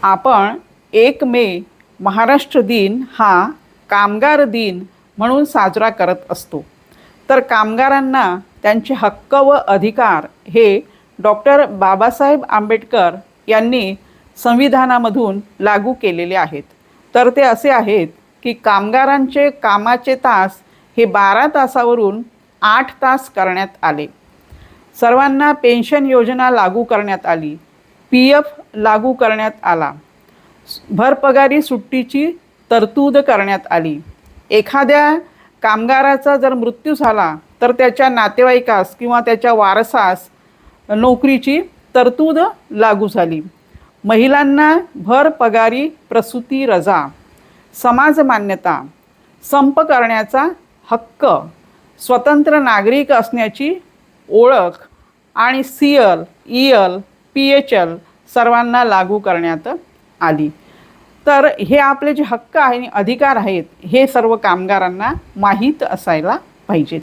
आपण 1 मे महाराष्ट्र दिन हा कामगार दिन म्हणून साजरा करत असतो। तर कामगारांना त्यांचे हक्क व अधिकार हे डॉक्टर बाबासाहेब आंबेडकर यांनी संविधानामधून लागू केलेले आहेत। तर ते असे आहेत की कामगारांचे कामाचे तास हे 12 तासावरून 8 तास करण्यात आले। सर्वांना पेन्शन योजना लागू करण्यात आली, PF लागू करण्यात आला, भरपगारी सुट्टीची तरतूद करण्यात आली। एखाद्या कामगाराचा जर मृत्यू झाला तर त्याच्या नातेवाईकास किंवा त्याच्या वारसास नोकरीची तरतूद लागू झाली। महिलांना भरपगारी प्रसूती रजा, समाज मान्यता, संप करण्याचा हक्क, स्वतंत्र नागरिक असण्याची ओळख आणि CL, EL, PHL सर्वांना लागू करण्यात आली। तर हे आपले जे हक्क आणि अधिकार आहेत हे सर्व कामगारांना माहीत असायला पाहिजेत।